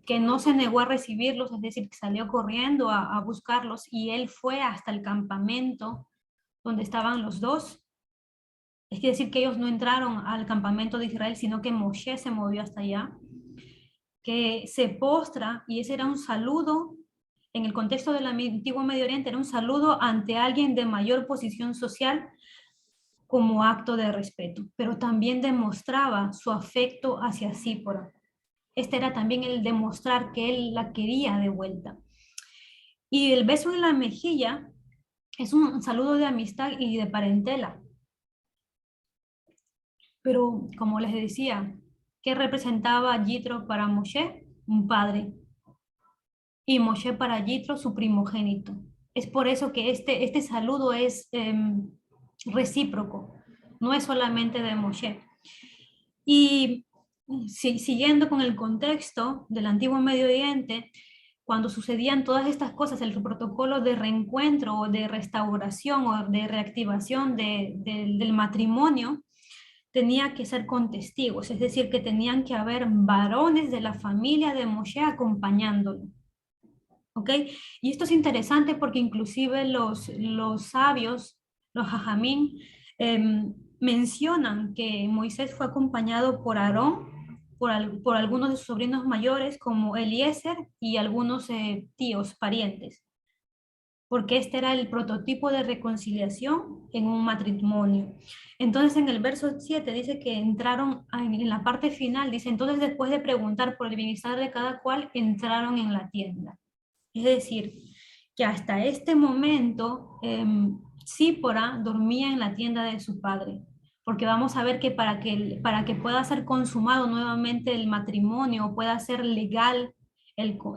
que no se negó a recibirlos, es decir, que salió corriendo a buscarlos y él fue hasta el campamento donde estaban los dos. Es decir, que ellos no entraron al campamento de Israel, sino que Moshe se movió hasta allá, que se postra, y ese era un saludo, en el contexto del antiguo Medio Oriente, era un saludo ante alguien de mayor posición social como acto de respeto, pero también demostraba su afecto hacia Sípora. Este era también el demostrar que él la quería de vuelta. Y el beso en la mejilla es un saludo de amistad y de parentela. Pero como les decía, ¿qué representaba Yitro para Moshe? Un padre. Y Moshe para Yitro, su primogénito. Es por eso que este saludo es recíproco, no es solamente de Moshe. Y siguiendo con el contexto del antiguo Medio Oriente, cuando sucedían todas estas cosas, el protocolo de reencuentro o de restauración o de reactivación del matrimonio, tenía que ser con testigos, es decir, que tenían que haber varones de la familia de Moshe acompañándolo. ¿Ok? Y esto es interesante porque inclusive los sabios, los jajamín, mencionan que Moisés fue acompañado por Aarón, por algunos de sus sobrinos mayores como Eliezer y algunos tíos, parientes, porque este era el prototipo de reconciliación en un matrimonio. Entonces en el verso 7 dice que entraron, en la parte final dice, entonces después de preguntar por el bienestar de cada cual, entraron en la tienda. Es decir, que hasta este momento Sípora dormía en la tienda de su padre, porque vamos a ver que para que pueda ser consumado nuevamente el matrimonio, pueda ser legal,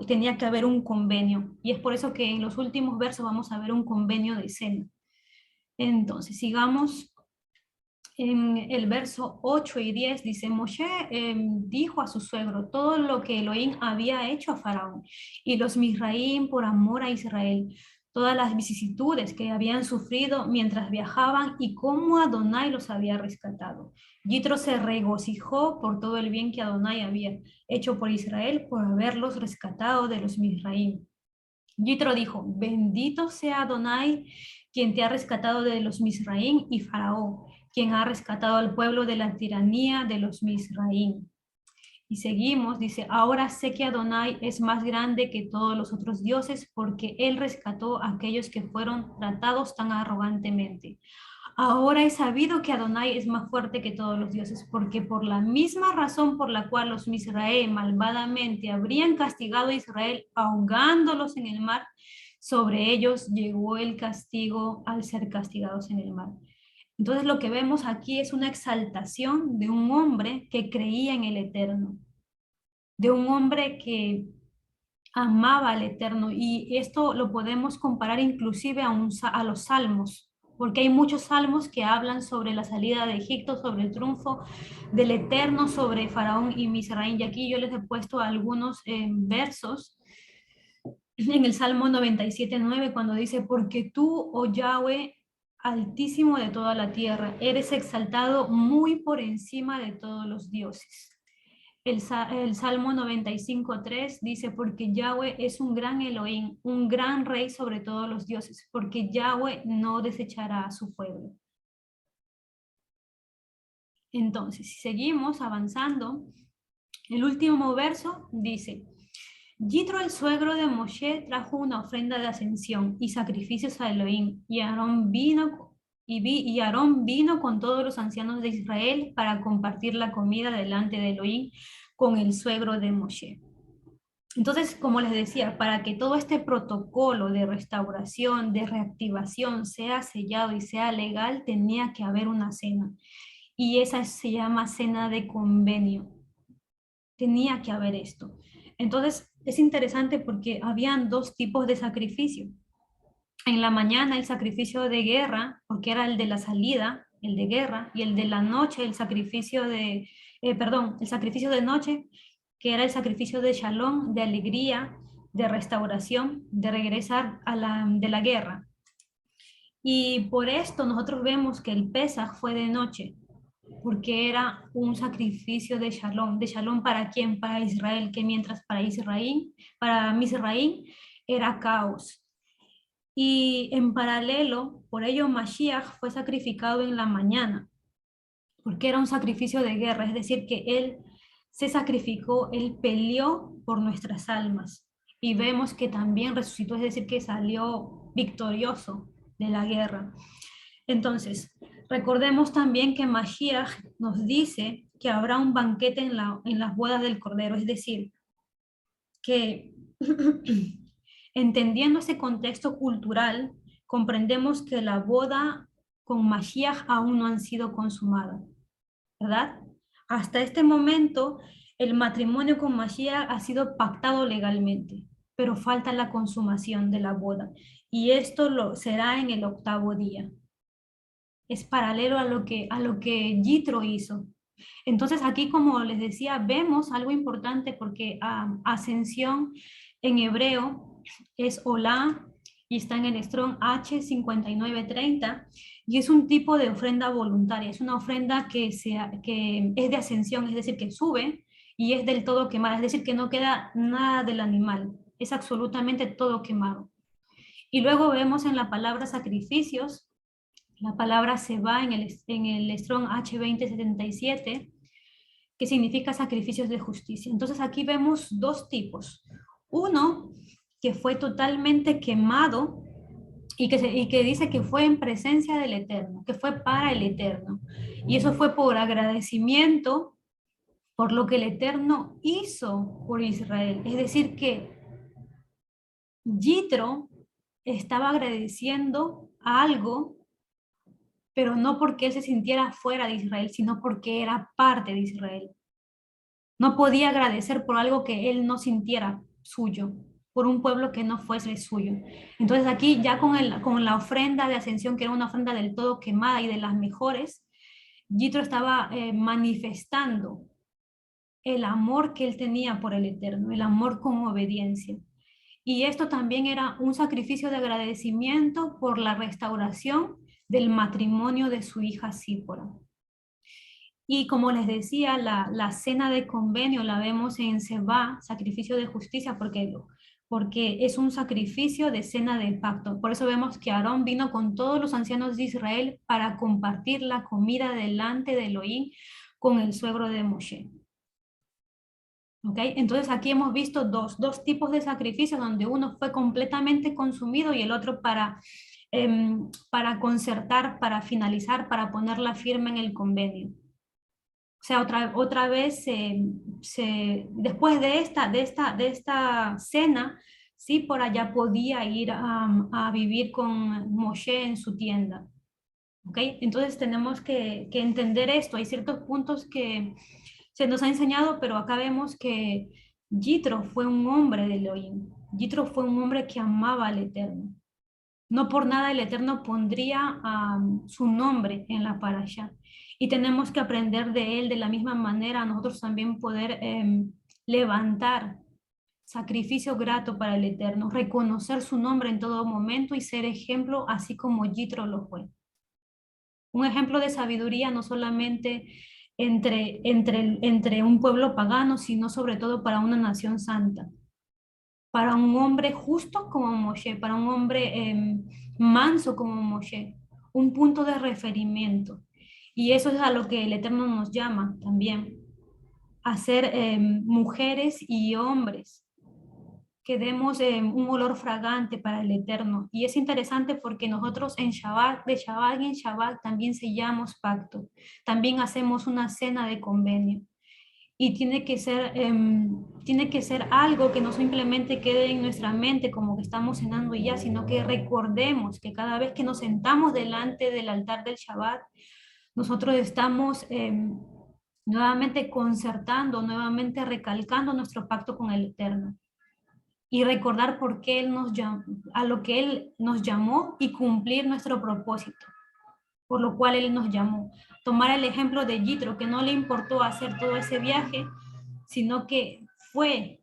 tenía que haber un convenio. Y es por eso que en los últimos versos vamos a ver un convenio de cena. Entonces, sigamos. En el verso 8 y 10 dice, Moshe dijo a su suegro todo lo que Elohim había hecho a Faraón y los Misraim por amor a Israel, todas las vicisitudes que habían sufrido mientras viajaban y cómo Adonai los había rescatado. Yitro se regocijó por todo el bien que Adonai había hecho por Israel por haberlos rescatado de los Misraim. Yitro dijo, bendito sea Adonai, quien te ha rescatado de los Misraim y Faraón, quien ha rescatado al pueblo de la tiranía de los Misraim. Y seguimos, dice, ahora sé que Adonai es más grande que todos los otros dioses porque él rescató a aquellos que fueron tratados tan arrogantemente. Ahora he sabido que Adonai es más fuerte que todos los dioses, porque por la misma razón por la cual los Misraim malvadamente habrían castigado a Israel ahogándolos en el mar, sobre ellos llegó el castigo al ser castigados en el mar. Entonces lo que vemos aquí es una exaltación de un hombre que creía en el Eterno, de un hombre que amaba al Eterno, y esto lo podemos comparar inclusive a los salmos, porque hay muchos salmos que hablan sobre la salida de Egipto, sobre el triunfo del Eterno sobre Faraón y Misraim, y aquí yo les he puesto algunos versos en el Salmo 97:9 cuando dice, porque tú, oh Yahweh, altísimo de toda la tierra, eres exaltado muy por encima de todos los dioses. El Salmo 95:3 dice, porque Yahweh es un gran Elohim, un gran rey sobre todos los dioses, porque Yahweh no desechará a su pueblo. Entonces, si seguimos avanzando, el último verso dice, Yitro, el suegro de Moshe, trajo una ofrenda de ascensión y sacrificios a Elohim, y Aarón vino con todos los ancianos de Israel para compartir la comida delante de Elohim con el suegro de Moshe. Entonces, como les decía, para que todo este protocolo de restauración, de reactivación sea sellado y sea legal, tenía que haber una cena. Y esa se llama cena de convenio. Tenía que haber esto. Entonces, es interesante porque habían dos tipos de sacrificio. En la mañana el sacrificio de guerra, porque era el de la salida, el de guerra, y el de la noche, el sacrificio el sacrificio de noche, que era el sacrificio de shalom, de alegría, de restauración, de regresar de la guerra. Y por esto nosotros vemos que el Pesaj fue de noche, porque era un sacrificio de shalom para quién, para Israel, que mientras para Misraim era caos. Y en paralelo, por ello Mashiach fue sacrificado en la mañana, porque era un sacrificio de guerra, es decir, que él se sacrificó, él peleó por nuestras almas. Y vemos que también resucitó, es decir, que salió victorioso de la guerra. Entonces, recordemos también que Mashiach nos dice que habrá un banquete en las bodas del Cordero, es decir, que entendiendo ese contexto cultural, comprendemos que la boda con Mashiach aún no han sido consumadas, ¿verdad? Hasta este momento, el matrimonio con Mashiach ha sido pactado legalmente, pero falta la consumación de la boda. Y esto será en el 8º día. Es paralelo a lo que Yitro hizo. Entonces aquí, como les decía, vemos algo importante porque ascensión en hebreo es olá y está en el Strong H5930 y es un tipo de ofrenda voluntaria, es una ofrenda que es de ascensión, es decir, que sube y es del todo quemada, es decir, que no queda nada del animal, es absolutamente todo quemado. Y luego vemos en la palabra sacrificios, la palabra se va en el Strong H2077, que significa sacrificios de justicia. Entonces aquí vemos dos tipos. Uno que fue totalmente quemado y que dice que fue en presencia del Eterno, que fue para el Eterno. Y eso fue por agradecimiento por lo que el Eterno hizo por Israel. Es decir, que Yitro estaba agradeciendo algo, pero no porque él se sintiera fuera de Israel, sino porque era parte de Israel. No podía agradecer por algo que él no sintiera suyo, por un pueblo que no fuese suyo. Entonces aquí ya con la ofrenda de ascensión, que era una ofrenda del todo quemada y de las mejores, Yitro estaba manifestando el amor que él tenía por el Eterno, el amor con obediencia. Y esto también era un sacrificio de agradecimiento por la restauración del matrimonio de su hija Sípora. Y como les decía, la cena de convenio la vemos en Seba, sacrificio de justicia, porque es un sacrificio de cena de pacto. Por eso vemos que Aarón vino con todos los ancianos de Israel para compartir la comida delante de Elohim con el suegro de Moshe. ¿Okay? Entonces aquí hemos visto dos tipos de sacrificios, donde uno fue completamente consumido y el otro para concertar, para finalizar, para poner la firma en el convenio. O sea, otra vez, después de esta cena, sí, por allá podía ir a vivir con Moshe en su tienda. ¿Okay? Entonces tenemos que entender esto. Hay ciertos puntos que se nos ha enseñado, pero acá vemos que Yitro fue un hombre de Elohim. Yitro fue un hombre que amaba al Eterno. No por nada el Eterno pondría su nombre en la parasha. Y tenemos que aprender de él de la misma manera, nosotros también poder levantar sacrificio grato para el Eterno, reconocer su nombre en todo momento y ser ejemplo, así como Yitro lo fue. Un ejemplo de sabiduría no solamente entre un pueblo pagano, sino sobre todo para una nación santa. Para un hombre justo como Moshe, para un hombre manso como Moshe, un punto de referimiento. Y eso es a lo que el Eterno nos llama también, a ser mujeres y hombres que demos un olor fragante para el Eterno. Y es interesante porque nosotros en Shabbat, de Shabbat en Shabbat, también sellamos pacto, también hacemos una cena de convenio. Y tiene que ser algo que no simplemente quede en nuestra mente como que estamos cenando y ya, sino que recordemos que cada vez que nos sentamos delante del altar del Shabbat, nosotros estamos nuevamente concertando, nuevamente recalcando nuestro pacto con el Eterno. Y recordar por qué Él nos llamó, a lo que Él nos llamó y cumplir nuestro propósito, por lo cual Él nos llamó. Tomar el ejemplo de Yitro, que no le importó hacer todo ese viaje, sino que fue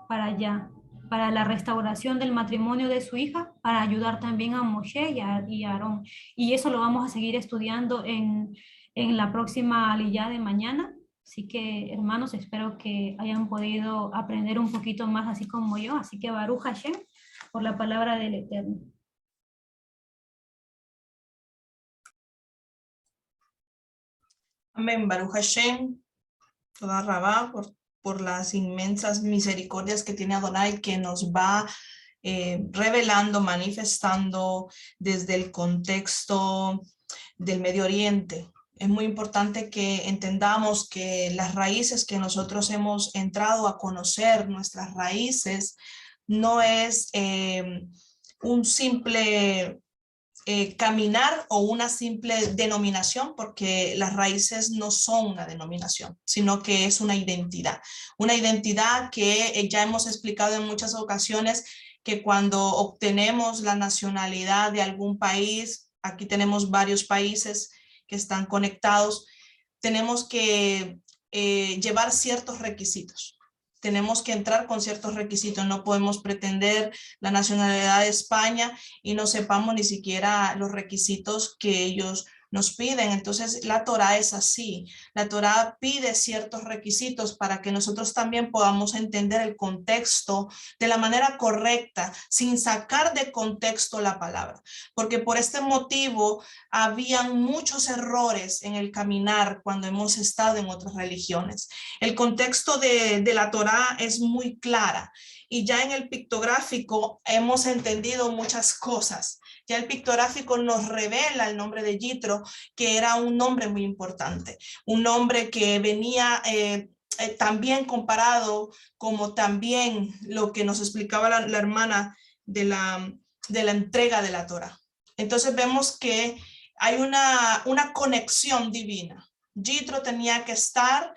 para allá, para la restauración del matrimonio de su hija, para ayudar también a Moshe y a Aarón. Y eso lo vamos a seguir estudiando en la próxima aliyá de mañana. Así que, hermanos, espero que hayan podido aprender un poquito más así como yo. Así que Baruch Hashem por la palabra del Eterno. Amén, Baruch Hashem, toda Rabá, por las inmensas misericordias que tiene Adonai, que nos va revelando, manifestando desde el contexto del Medio Oriente. Es muy importante que entendamos que las raíces que nosotros hemos entrado a conocer, nuestras raíces, no es un simple caminar o una simple denominación, porque las raíces no son una denominación, sino que es una identidad que ya hemos explicado en muchas ocasiones, que cuando obtenemos la nacionalidad de algún país, aquí tenemos varios países que están conectados, tenemos que llevar ciertos requisitos. tenemos que entrar con ciertos requisitos. No podemos pretender la nacionalidad de España y no sepamos ni siquiera los requisitos que ellos nos piden. Entonces la Torá es así. La Torá pide ciertos requisitos para que nosotros también podamos entender el contexto de la manera correcta, sin sacar de contexto la palabra. Porque por este motivo habían muchos errores en el caminar cuando hemos estado en otras religiones. El contexto de la Torá es muy clara y ya en el pictográfico hemos entendido muchas cosas. Ya el pictográfico nos revela el nombre de Yitro, que era un nombre muy importante, un nombre que venía también comparado como también lo que nos explicaba la hermana de la entrega de la Torá. Entonces vemos que hay una conexión divina. Yitro tenía que estar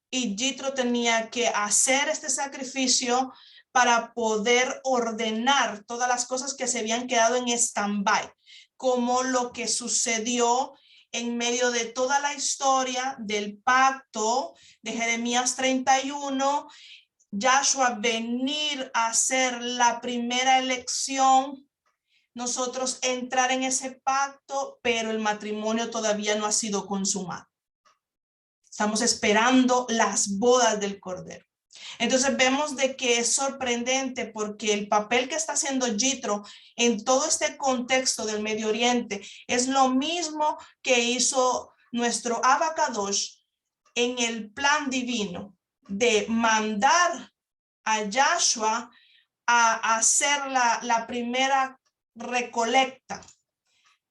y Yitro tenía que hacer este sacrificio para poder ordenar todas las cosas que se habían quedado en stand-by, como lo que sucedió en medio de toda la historia del pacto de Jeremías 31, Yahshua venir a hacer la primera elección, nosotros entrar en ese pacto, pero el matrimonio todavía no ha sido consumado. Estamos esperando las bodas del Cordero. Entonces vemos de que es sorprendente porque el papel que está haciendo Yitro en todo este contexto del Medio Oriente es lo mismo que hizo nuestro Abacadosh en el plan divino de mandar a Yahshua a hacer la primera recolecta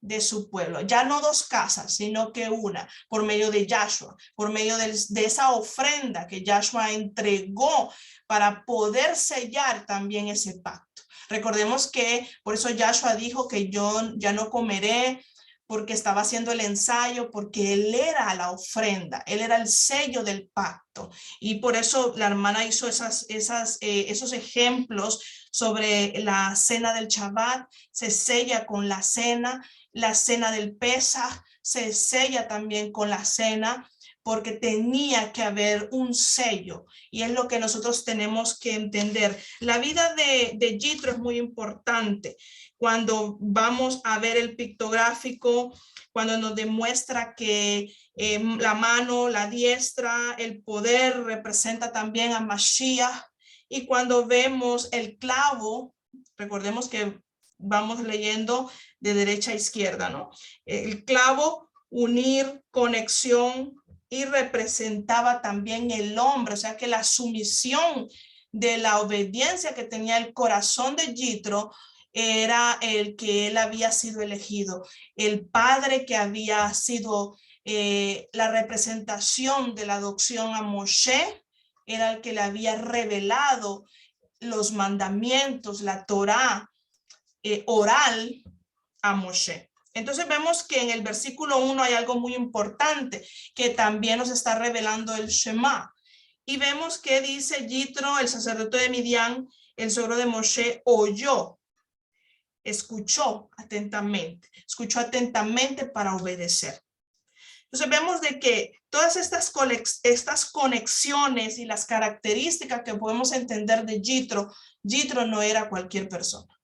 de su pueblo, ya no 2 casas, sino que una, por medio de Yahshua, por medio de esa ofrenda que Yahshua entregó para poder sellar también ese pacto. Recordemos que por eso Yahshua dijo que yo ya no comeré, porque estaba haciendo el ensayo, porque él era la ofrenda, él era el sello del pacto. Y por eso la hermana hizo esos ejemplos sobre la cena del Shabbat, se sella con la cena del Pesaj se sella también con la cena, porque tenía que haber un sello, y es lo que nosotros tenemos que entender. La vida de Yitro es muy importante. Cuando vamos a ver el pictográfico, cuando nos demuestra que la mano, la diestra, el poder representa también a Mashiach, y cuando vemos el clavo, recordemos que vamos leyendo de derecha a izquierda, ¿no? El clavo, unir, conexión, y representaba también el hombre, o sea que la sumisión de la obediencia que tenía el corazón de Yitro era el que él había sido elegido, el padre que había sido la representación de la adopción a Moshe, era el que le había revelado los mandamientos, la Torá oral a Moshe. Entonces vemos que en el versículo 1 hay algo muy importante que también nos está revelando el Shema. Y vemos que dice Yitro, el sacerdote de Midian, el suegro de Moshe, oyó, escuchó atentamente para obedecer. Entonces vemos de que todas estas conexiones y las características que podemos entender de Yitro, Yitro no era cualquier persona.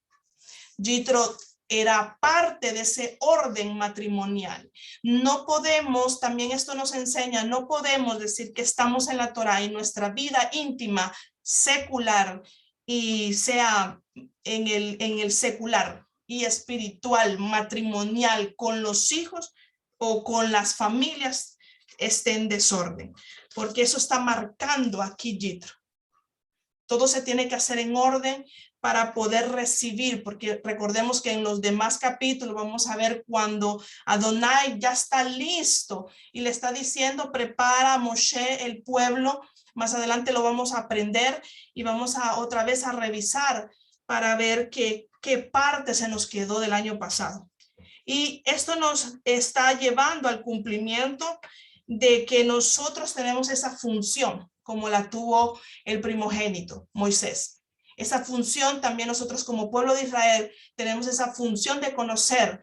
Yitro era parte de ese orden matrimonial. No podemos, también esto nos enseña, no podemos decir que estamos en la Torá y nuestra vida íntima, secular, y sea en el secular y espiritual, matrimonial, con los hijos o con las familias, esté en desorden, porque eso está marcando aquí Yitro. Todo se tiene que hacer en orden para poder recibir, porque recordemos que en los demás capítulos vamos a ver cuando Adonai ya está listo y le está diciendo prepara a Moshe el pueblo. Más adelante lo vamos a aprender y vamos a otra vez a revisar para ver qué parte se nos quedó del año pasado. Y esto nos está llevando al cumplimiento de que nosotros tenemos esa función como la tuvo el primogénito, Moisés. Esa función también nosotros como pueblo de Israel tenemos esa función de conocer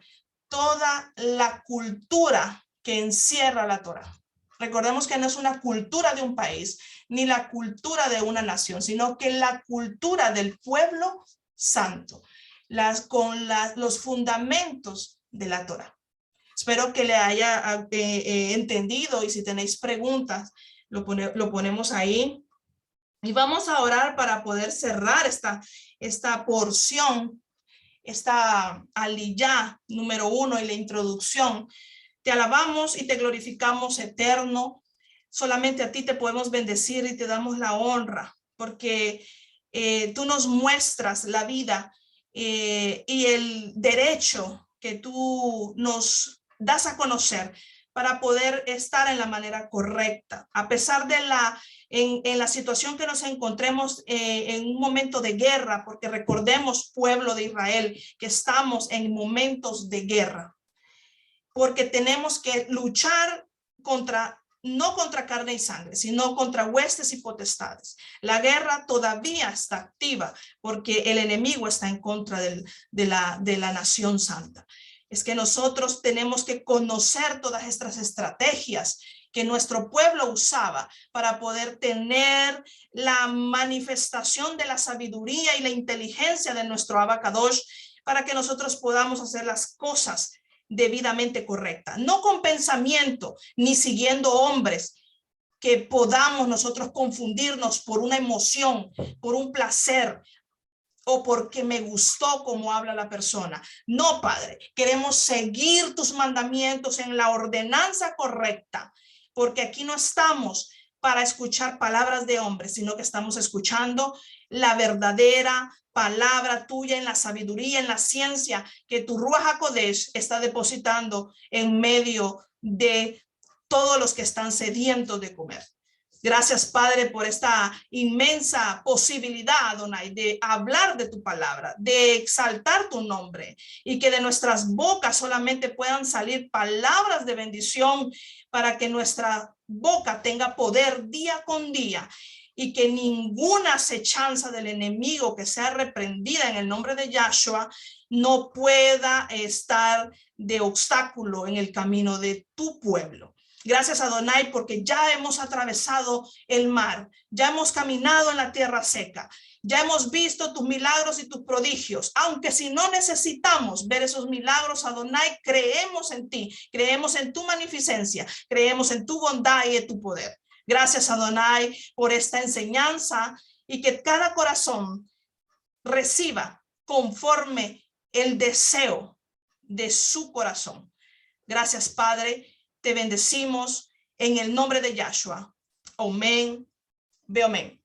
toda la cultura que encierra la Torá. Recordemos que no es una cultura de un país, ni la cultura de una nación, sino que la cultura del pueblo santo, con los fundamentos de la Torá. Espero que le haya entendido, y si tenéis preguntas, lo ponemos ahí. Y vamos a orar para poder cerrar esta porción, esta aliyá número 1 y la introducción. Te alabamos y te glorificamos, eterno. Solamente a ti te podemos bendecir y te damos la honra, porque tú nos muestras la vida y el derecho que tú nos das a conocer para poder estar en la manera correcta, a pesar de en la situación que nos encontremos en un momento de guerra, porque recordemos, pueblo de Israel, que estamos en momentos de guerra, porque tenemos que luchar no contra carne y sangre, sino contra huestes y potestades. La guerra todavía está activa porque el enemigo está en contra de la nación santa. Es que nosotros tenemos que conocer todas estas estrategias que nuestro pueblo usaba para poder tener la manifestación de la sabiduría y la inteligencia de nuestro Abacadosh, para que nosotros podamos hacer las cosas debidamente correcta, no con pensamiento ni siguiendo hombres que podamos nosotros confundirnos por una emoción, por un placer o porque me gustó cómo habla la persona. No, Padre, queremos seguir tus mandamientos en la ordenanza correcta, porque aquí no estamos para escuchar palabras de hombres, sino que estamos escuchando la verdadera palabra tuya en la sabiduría, en la ciencia que tu Ruach HaKodesh está depositando en medio de todos los que están sedientos de comer. Gracias, Padre, por esta inmensa posibilidad, Adonai, de hablar de tu palabra, de exaltar tu nombre, y que de nuestras bocas solamente puedan salir palabras de bendición, para que nuestra boca tenga poder día con día, y que ninguna acechanza del enemigo que sea reprendida en el nombre de Yahshua no pueda estar de obstáculo en el camino de tu pueblo. Gracias, Adonai, porque ya hemos atravesado el mar, ya hemos caminado en la tierra seca, ya hemos visto tus milagros y tus prodigios. Aunque si no necesitamos ver esos milagros, Adonai, creemos en ti, creemos en tu magnificencia, creemos en tu bondad y en tu poder. Gracias, Adonai, por esta enseñanza, y que cada corazón reciba conforme el deseo de su corazón. Gracias, Padre. Te bendecimos en el nombre de Yahshua. Amén. Ve amén.